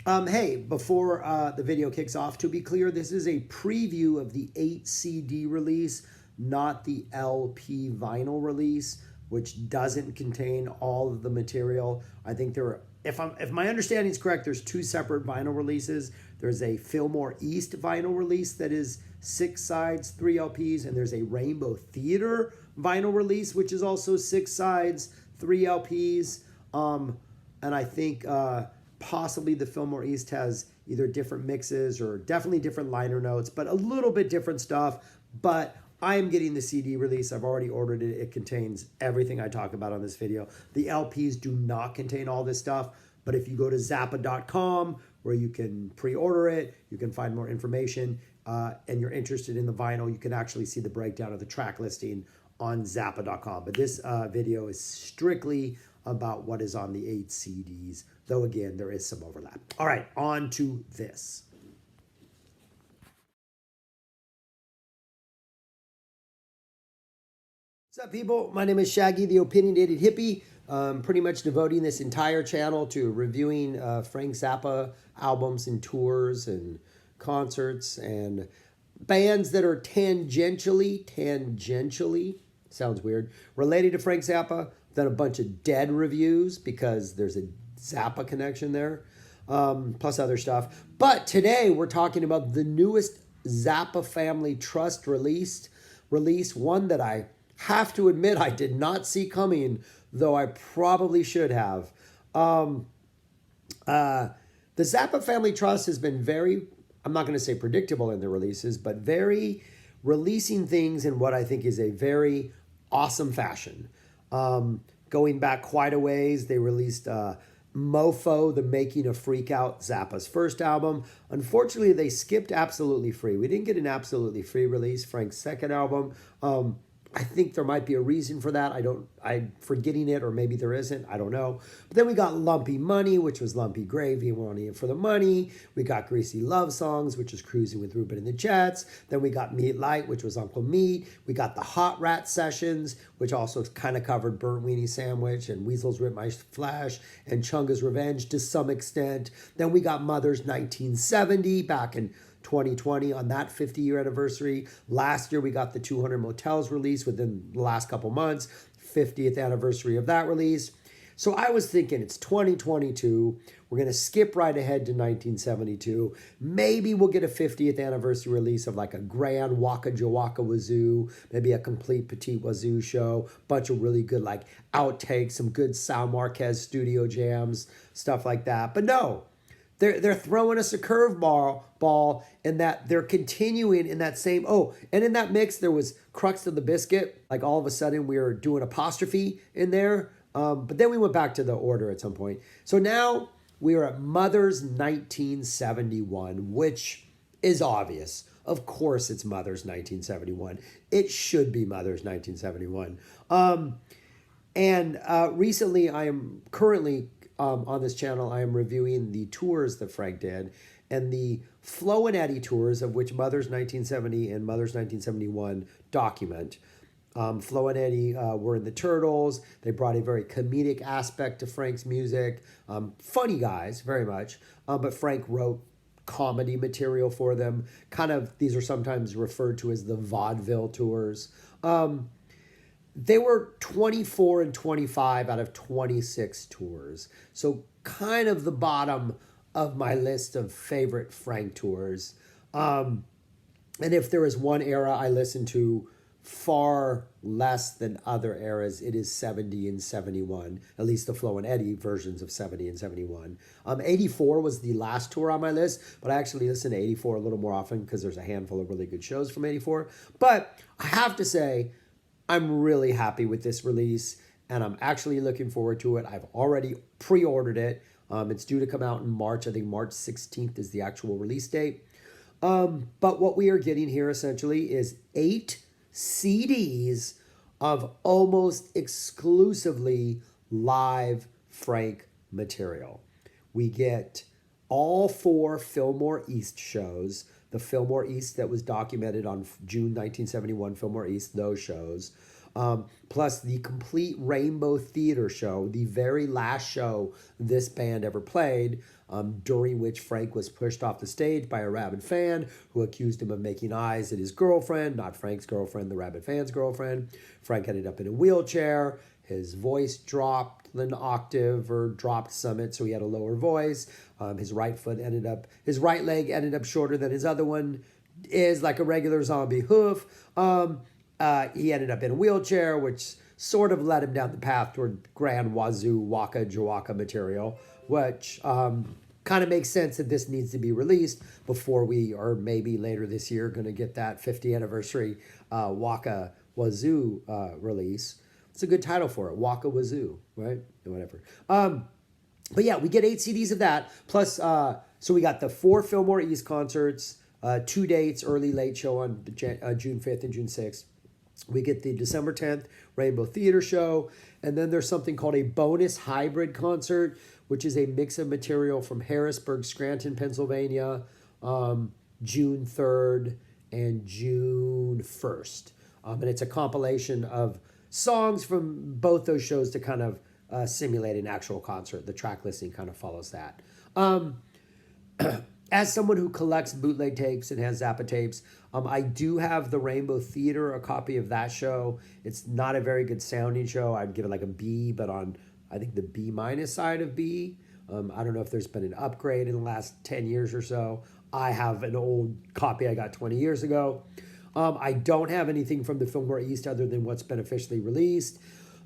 Hey, before the video kicks off, to be clear, this is a preview of the 8 CD release, not the LP vinyl release, which doesn't contain all of the material. I think there are, if my understanding is correct, there's 2 separate vinyl releases. There's a Fillmore East vinyl release that is 6 sides, 3 LPs, and there's a Rainbow Theater vinyl release, which is also 6 sides, 3 LPs. And I think possibly the Fillmore East has either different mixes or definitely different liner notes, but a little bit different stuff. But I am getting the CD release. I've already ordered it. It contains everything I talk about on this video. The LPs do not contain all this stuff, but if you go to zappa.com where you can pre-order it, you can find more information, and you're interested in the vinyl, you can actually see the breakdown of the track listing on zappa.com. But this video is strictly about what is on the 8 CDs, though again, there is some overlap. All right, on to this. What's up, people? My name is Shaggy, the Opinionated Hippie. Pretty much devoting this entire channel to reviewing Frank Zappa albums and tours and concerts and bands that are tangentially, sounds weird, related to Frank Zappa. Done a bunch of Dead reviews because there's a Zappa connection there, plus other stuff. But today we're talking about the newest Zappa Family Trust release, one that I have to admit I did not see coming, though I probably should have. The Zappa Family Trust has been very, I'm not going to say predictable in their releases, but very releasing things in what I think is a very awesome fashion. Going back quite a ways, they released Mofo, The Making of Freak Out, Zappa's first album. Unfortunately, they skipped Absolutely Free. We didn't get an Absolutely Free release, Frank's second album. I think there might be a reason for that. I'm forgetting it, or maybe there isn't. I don't know. But then we got Lumpy Money, which was Lumpy Gravy, Wanting It for the Money. We got Greasy Love Songs, which is Cruising with Ruben and the Jets. Then we got Meat Light, which was Uncle Meat. We got the Hot Rat Sessions, which also kind of covered Burnt Weenie Sandwich and Weasels Rip My Flesh and Chunga's Revenge to some extent. Then we got Mother's 1970 back in 2020 on that 50-year anniversary. Last year, we got the 200 Motels release within the last couple months, 50th anniversary of that release. So I was thinking it's 2022. We're going to skip right ahead to 1972. Maybe we'll get a 50th anniversary release of like a grand Waka Jawaka Wazoo, maybe a complete Petite Wazoo show, bunch of really good like outtakes, some good Sal Marquez studio jams, stuff like that. But no, they're throwing us a curveball in that they're continuing in that same, and in that mix, there was Crux of the Biscuit. Like all of a sudden we were doing apostrophe in there. But then we went back to the order at some point. So now we are at Mother's 1971, which is obvious. Of course it's Mother's 1971. It should be Mother's 1971. Recently I am currently on this channel, I am reviewing the tours that Frank did, and the Flo and Eddie tours, of which Mother's 1970 and Mother's 1971 document. Flo and Eddie were in the Turtles. They brought a very comedic aspect to Frank's music. Funny guys, very much. But Frank wrote comedy material for them. These are sometimes referred to as the vaudeville tours. They were 24 and 25 out of 26 tours. So kind of the bottom of my list of favorite Frank tours. And if there is one era I listen to far less than other eras, it is 70 and 71, at least the Flo and Eddie versions of 70 and 71. 84 was the last tour on my list, but I actually listen to 84 a little more often because there's a handful of really good shows from 84. But I have to say, I'm really happy with this release, and I'm actually looking forward to it. I've already pre-ordered it. It's due to come out in March. I think March 16th is the actual release date. But what we are getting here essentially is 8 CDs of almost exclusively live Frank material. We get all 4 Fillmore East shows. The Fillmore East that was documented on June 1971, Fillmore East, those shows. Plus the complete Rainbow Theater show, the very last show this band ever played, during which Frank was pushed off the stage by a rabid fan who accused him of making eyes at his girlfriend, not Frank's girlfriend, the rabid fan's girlfriend. Frank ended up in a wheelchair. His voice dropped an octave or dropped summit, so he had a lower voice. His right leg ended up shorter than his other one is, like a regular zombie hoof. He ended up in a wheelchair, which sort of led him down the path toward Grand Wazoo Waka Jawaka material, which kind of makes sense that this needs to be released before we, or maybe later this year, going to get that 50th anniversary Waka Wazoo release. It's a good title for it, Waka Wazoo, right? Whatever. But yeah, we get 8 CDs of that. Plus, so we got the 4 Fillmore East concerts, 2 dates, early late show on June 5th and June 6th. We get the December 10th Rainbow Theater show. And then there's something called a bonus hybrid concert, which is a mix of material from Harrisburg, Scranton, Pennsylvania, June 3rd and June 1st. And it's a compilation of songs from both those shows to kind of simulate an actual concert. The track listing kind of follows that. As someone who collects bootleg tapes and has Zappa tapes, I do have the Rainbow Theater, a copy of that show. It's not a very good sounding show. I'd give it like a B, but on, I think, the B- side of B. I don't know if there's been an upgrade in the last 10 years or so. I have an old copy I got 20 years ago. I don't have anything from the Fillmore East other than what's been officially released.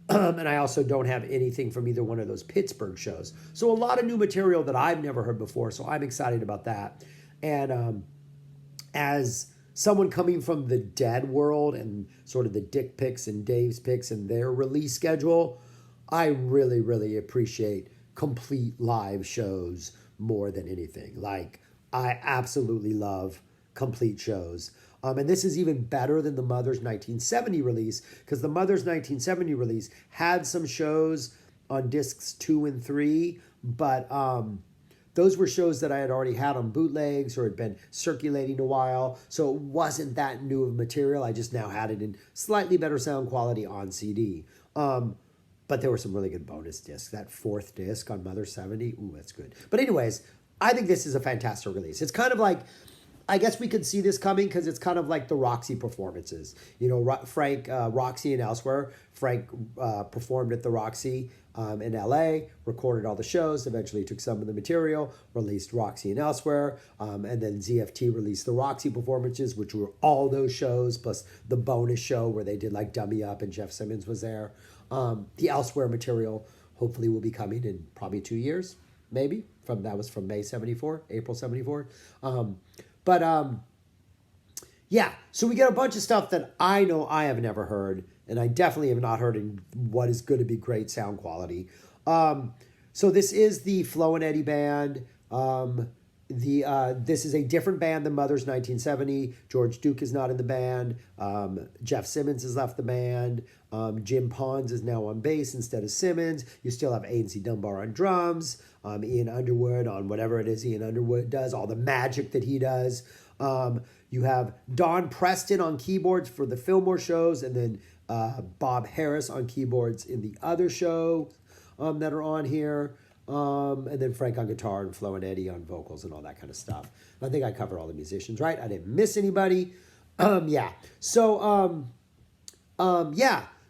And I also don't have anything from either one of those Pittsburgh shows. So a lot of new material that I've never heard before. So I'm excited about that. And as someone coming from the Dead world and sort of the Dick Picks and Dave's Picks and their release schedule, I really, really appreciate complete live shows more than anything. Like, I absolutely love complete shows. And this is even better than the Mother's 1970 release, because the Mother's 1970 release had some shows on discs 2 and 3, but those were shows that I had already had on bootlegs or had been circulating a while, so it wasn't that new of material. I just now had it in slightly better sound quality on CD. But there were some really good bonus discs. That 4th disc on Mother 70, ooh, that's good. But anyways, I think this is a fantastic release. It's kind of like, I guess we could see this coming because it's kind of like the Roxy performances. You know, Frank, Roxy and elsewhere. Frank performed at the Roxy in LA, recorded all the shows, eventually took some of the material, released Roxy and elsewhere, and then ZFT released the Roxy performances, which were all those shows, plus the bonus show where they did like Dummy Up and Jeff Simmons was there. The elsewhere material hopefully will be coming in probably 2 years, maybe. That was from May 74, April 74. Yeah, so we get a bunch of stuff that I know I have never heard, and I definitely have not heard in what is going to be great sound quality. So this is the Flo and Eddie band. This is a different band than Mother's 1970. George Duke is not in the band. Jeff Simmons has left the band. Jim Pons is now on bass instead of Simmons. You still have A&C Dunbar on drums. Ian Underwood on whatever it is Ian Underwood does, all the magic that he does. You have Don Preston on keyboards for the Fillmore shows, and then Bob Harris on keyboards in the other shows that are on here. And then Frank on guitar and Flo and Eddie on vocals and all that kind of stuff. I think I covered all the musicians, right? I didn't miss anybody. Yeah.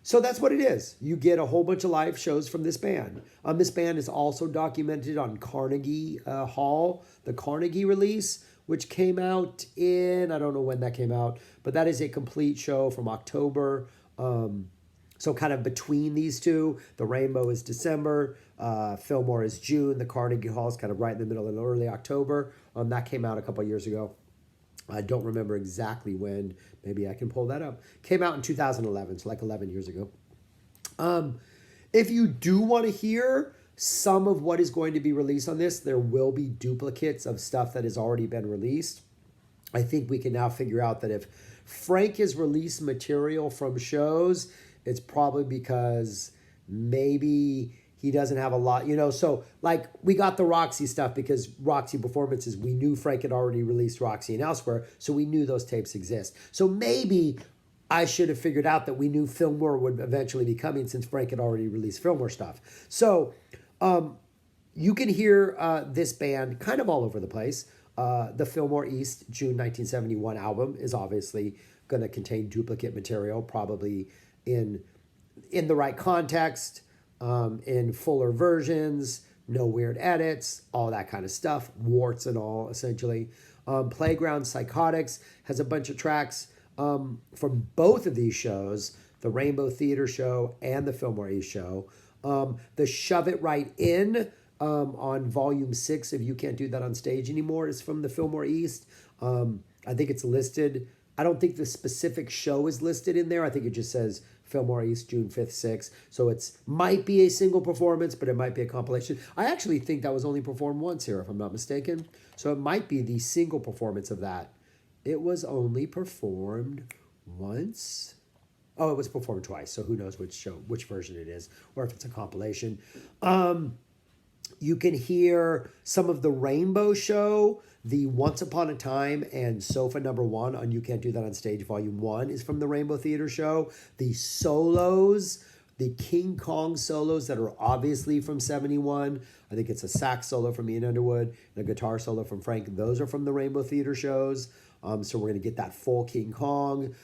So that's what it is. You get a whole bunch of live shows from this band. This band is also documented on Carnegie Hall, the Carnegie release, which came out in, I don't know when that came out, but that is a complete show from October. So kind of between these two, the Rainbow is December, Fillmore is June, the Carnegie Hall is kind of right in the middle in early October. That came out a couple of years ago. I don't remember exactly when. Maybe I can pull that up. Came out in 2011, so like 11 years ago. If you do want to hear some of what is going to be released on this, there will be duplicates of stuff that has already been released. I think we can now figure out that if Frank has released material from shows, it's probably because maybe he doesn't have a lot, so like we got the Roxy stuff because Roxy performances, we knew Frank had already released Roxy and elsewhere, so we knew those tapes exist. So maybe I should have figured out that we knew Fillmore would eventually be coming since Frank had already released Fillmore stuff. So You can hear this band kind of all over the place. The Fillmore East June 1971 album is obviously going to contain duplicate material, probably in the right context, in fuller versions, no weird edits, all that kind of stuff, warts and all, essentially. Playground Psychotics has a bunch of tracks from both of these shows, the Rainbow Theater show and the Fillmore East show. The Shove It Right In on volume 6 of You Can't Do That on Stage Anymore is from the Fillmore East. I think it's listed. I don't think the specific show is listed in there. I think it just says Fillmore East, June 5th, 6th. So it's might be a single performance, but it might be a compilation. I actually think that was only performed once here, if I'm not mistaken. So it might be the single performance of that. It was only performed once. Oh, it was performed twice. So who knows which version it is, or if it's a compilation. You can hear some of the Rainbow Show, the Once Upon a Time and Sofa Number 1 on You Can't Do That on Stage Volume 1 is from the Rainbow Theater show. The solos, the King Kong solos that are obviously from 71. I think it's a sax solo from Ian Underwood and a guitar solo from Frank. Those are from the Rainbow Theater shows. So we're going to get that full King Kong.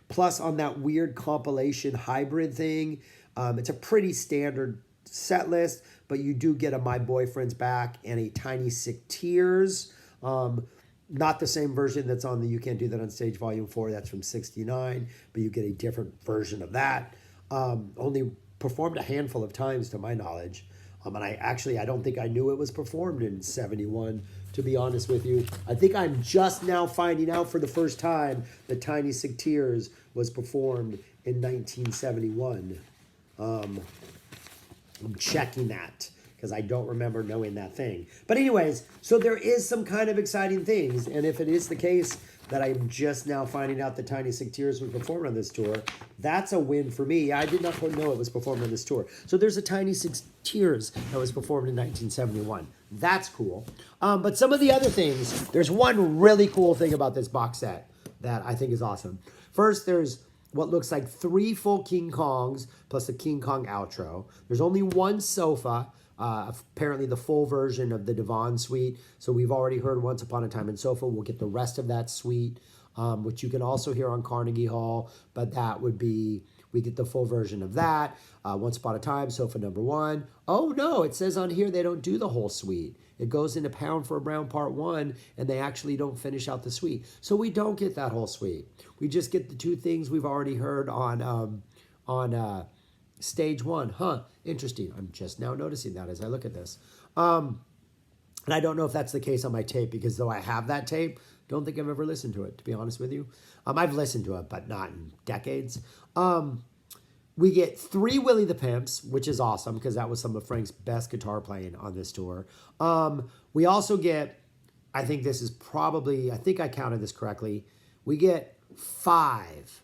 Plus on that weird compilation hybrid thing, it's a pretty standard set list, but you do get a My Boyfriend's Back and a Tiny Sick Tears. Not the same version that's on the You Can't Do That on Stage Volume 4, that's from 69, but you get a different version of that. Only performed a handful of times to my knowledge. And I don't think I knew it was performed in 71, to be honest with you. I think I'm just now finding out for the first time that Tiny Sick Tears was performed in 1971. I'm checking that because I don't remember knowing that thing. But anyways, so there is some kind of exciting things. And if it is the case that I'm just now finding out that Tiny Sick Tears was performed on this tour, that's a win for me. I did not know it was performed on this tour. So there's a Tiny Sick Tears that was performed in 1971. That's cool. But some of the other things, there's one really cool thing about this box set that I think is awesome. First, there's what looks like 3 full King Kongs plus a King Kong outro. There's only one sofa, apparently the full version of the Devon suite. So we've already heard Once Upon a Time in Sofa. We'll get the rest of that suite, which you can also hear on Carnegie Hall, but that would be, we get the full version of that. Once Upon a Time, Sofa Number 1. Oh no, it says on here they don't do the whole suite. It goes into Pound for a Brown Part 1, and they actually don't finish out the suite. So we don't get that whole suite. We just get the 2 things we've already heard on Stage 1. Huh, interesting. I'm just now noticing that as I look at this. And I don't know if that's the case on my tape, because though I have that tape, don't think I've ever listened to it, to be honest with you. I've listened to it, but not in decades. We get 3 Willie the Pimps, which is awesome because that was some of Frank's best guitar playing on this tour. We also get, I think this is probably, I think I counted this correctly, we get 5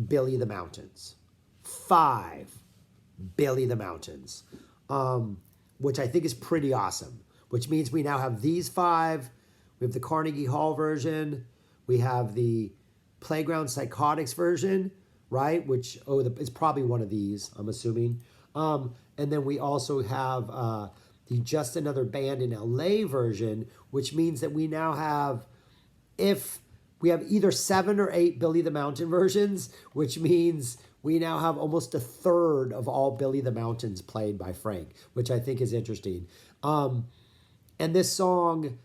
Billy the Mountains. 5 Billy the Mountains, which I think is pretty awesome, which means we now have these 5. We have the Carnegie Hall version. We have the Playground Psychotics version, right? Which, it's probably one of these, I'm assuming. And then we also have the Just Another Band in LA version, which means that we now have, if we have either 7 or 8 Billy the Mountain versions, which means we now have almost a third of all Billy the Mountains played by Frank, which I think is interesting. And this song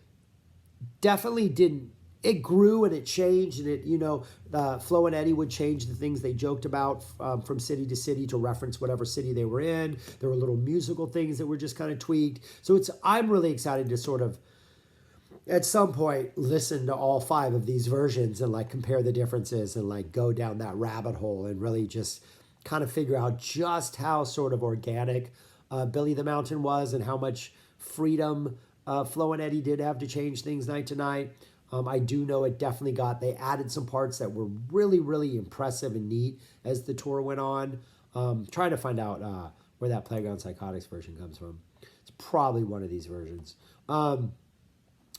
definitely didn't, it grew and it changed, and it, Flo and Eddie would change the things they joked about from city to city to reference whatever city they were in. There were little musical things that were just kind of tweaked. So I'm really excited to sort of, at some point, listen to all 5 of these versions and like compare the differences and like go down that rabbit hole and really just kind of figure out just how sort of organic Billy the Mountain was and how much freedom Flo and Eddie did have to change things night to night. I do know it definitely they added some parts that were really, really impressive and neat as the tour went on. Trying to find out where that Playground Psychotics version comes from. It's probably one of these versions.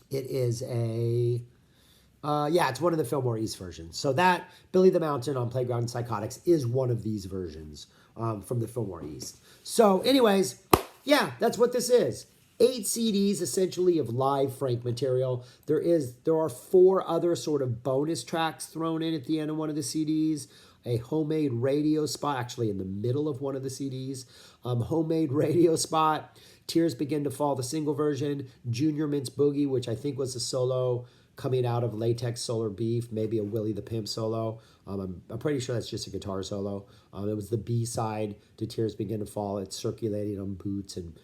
It is it's one of the Fillmore East versions. So that Billy the Mountain on Playground Psychotics is one of these versions from the Fillmore East. So anyways, yeah, that's what this is. 8 CDs essentially of live Frank material. There are 4 other sort of bonus tracks thrown in at the end of one of the CDs. A homemade radio spot, actually in the middle of one of the CDs. Homemade radio spot. Tears Begin to Fall, the single version. Junior Mints Boogie, which I think was a solo coming out of Latex Solar Beef, maybe a Willie the Pimp solo. I'm pretty sure that's just a guitar solo. It was the B-side to Tears Begin to Fall. It's circulating on Boots and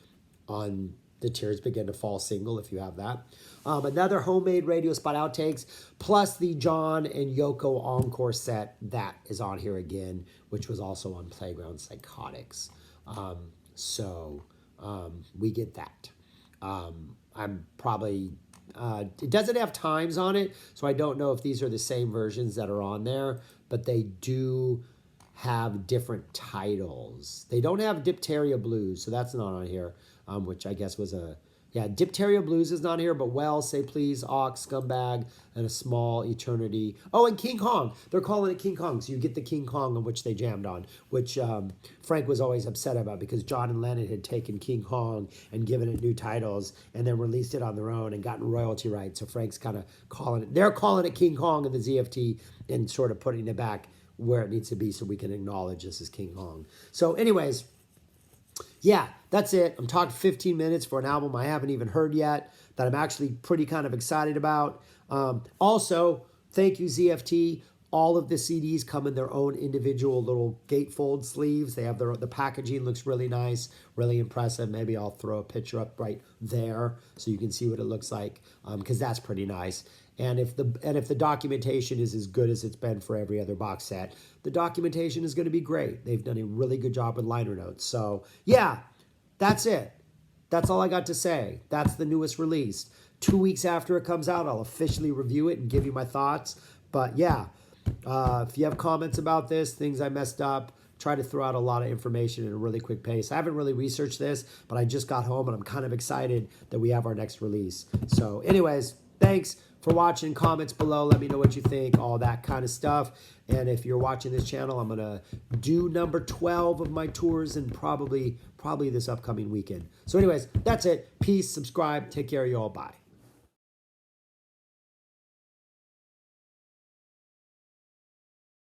on the Tears Begin to Fall single, if you have that. Another homemade radio spot outtakes, plus the John and Yoko encore set that is on here again, which was also on Playground Psychotics. We get that. I'm probably... it doesn't have times on it, so I don't know if these are the same versions that are on there, but they do have different titles. They don't have Diphtheria Blues, so that's not on here, which I guess was a... Yeah, Diphtheria Blues is not here, but Well, Say Please, Ox, Scumbag, and A Small Eternity. Oh, and King Kong. They're calling it King Kong, so you get the King Kong on which they jammed on, which Frank was always upset about because John and Lennon had taken King Kong and given it new titles and then released it on their own and gotten royalty rights. So Frank's kind of calling it... They're calling it King Kong in the ZFT and sort of putting it back where it needs to be so we can acknowledge this as King Kong. So anyways... yeah, that's it. I'm talking 15 minutes for an album I haven't even heard yet that I'm actually pretty kind of excited about. Also, thank you, ZFT. All of the CDs come in their own individual little gatefold sleeves. They have the packaging looks really nice, really impressive. Maybe I'll throw a picture up right there so you can see what it looks like, because that's pretty nice. And if the documentation is as good as it's been for every other box set, the documentation is going to be great. They've done a really good job with liner notes. So yeah, that's it. That's all I got to say. That's the newest release. 2 weeks after it comes out, I'll officially review it and give you my thoughts. But yeah, if you have comments about this, things I messed up, try to throw out a lot of information in a really quick pace. I haven't really researched this, but I just got home and I'm kind of excited that we have our next release. So anyways, thanks for watching. Comments below. Let me know what you think, all that kind of stuff. And if you're watching this channel, I'm going to do number 12 of my tours and probably this upcoming weekend. So anyways, that's it. Peace, subscribe, take care of you all. Bye.